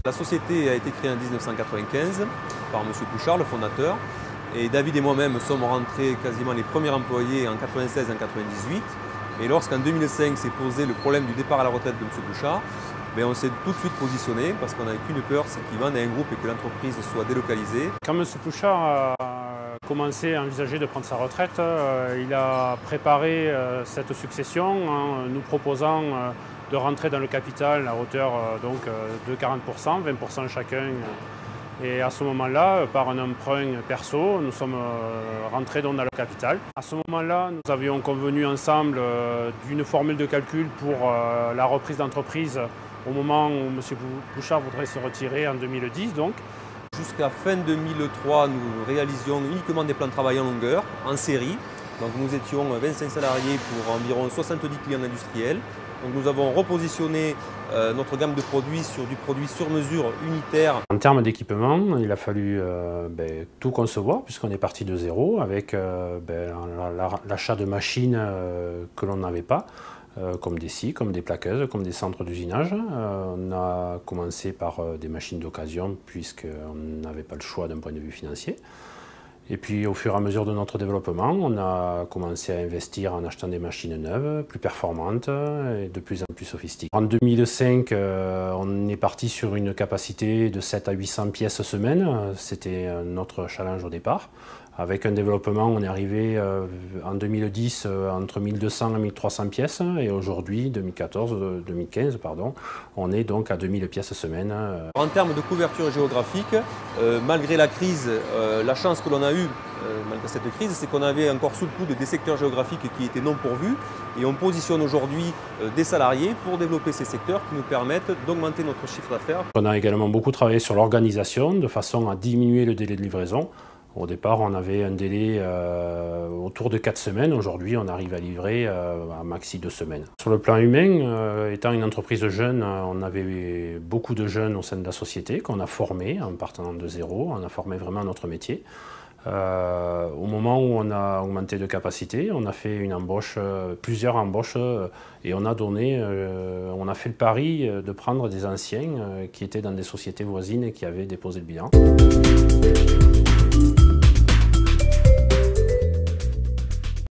La société a été créée en 1995 par M. Pouchard, le fondateur. Et David et moi-même sommes rentrés quasiment les premiers employés en 96 et en 98. Et lorsqu'en 2005 s'est posé le problème du départ à la retraite de M. Pouchard, on s'est tout de suite positionné parce qu'on n'avait qu'une peur, c'est qu'il vende à un groupe et que l'entreprise soit délocalisée. Quand M. Pouchard a commencé à envisager de prendre sa retraite, il a préparé cette succession en nous proposant de rentrer dans le capital à hauteur de 40%, 20% chacun. Et à ce moment-là, par un emprunt perso, nous sommes rentrés dans le capital. À ce moment-là, nous avions convenu ensemble d'une formule de calcul pour la reprise d'entreprise au moment où M. Pouchard voudrait se retirer en 2010. Jusqu'à fin 2003, nous réalisions uniquement des plans de travail en longueur, en série. Donc nous étions 25 salariés pour environ 70 clients industriels. Donc nous avons repositionné notre gamme de produits sur du produit sur mesure unitaire. En termes d'équipement, il a fallu tout concevoir puisqu'on est parti de zéro avec l'achat de machines que l'on n'avait pas, comme des scies, comme des plaqueuses, comme des centres d'usinage. On a commencé par des machines d'occasion puisqu'on n'avait pas le choix d'un point de vue financier. Et puis au fur et à mesure de notre développement, on a commencé à investir en achetant des machines neuves, plus performantes et de plus en plus sophistiquées. En 2005, on est parti sur une capacité de 7 à 800 pièces semaine. C'était notre challenge au départ. Avec un développement, on est arrivé en 2010 entre 1200 et 1300 pièces et aujourd'hui, 2015, on est donc à 2000 pièces semaine. En termes de couverture géographique, malgré la crise, la chance que l'on a eue malgré cette crise, c'est qu'on avait encore sous le coude des secteurs géographiques qui étaient non pourvus et on positionne aujourd'hui des salariés pour développer ces secteurs qui nous permettent d'augmenter notre chiffre d'affaires. On a également beaucoup travaillé sur l'organisation de façon à diminuer le délai de livraison. Au départ, on avait un délai autour de 4 semaines. Aujourd'hui, on arrive à livrer à maxi 2 semaines. Sur le plan humain, étant une entreprise jeune, on avait beaucoup de jeunes au sein de la société qu'on a formés en partant de zéro. On a formé vraiment notre métier. Au moment où on a augmenté de capacité, on a fait une embauche, plusieurs embauches et on a fait le pari de prendre des anciens qui étaient dans des sociétés voisines et qui avaient déposé le bilan.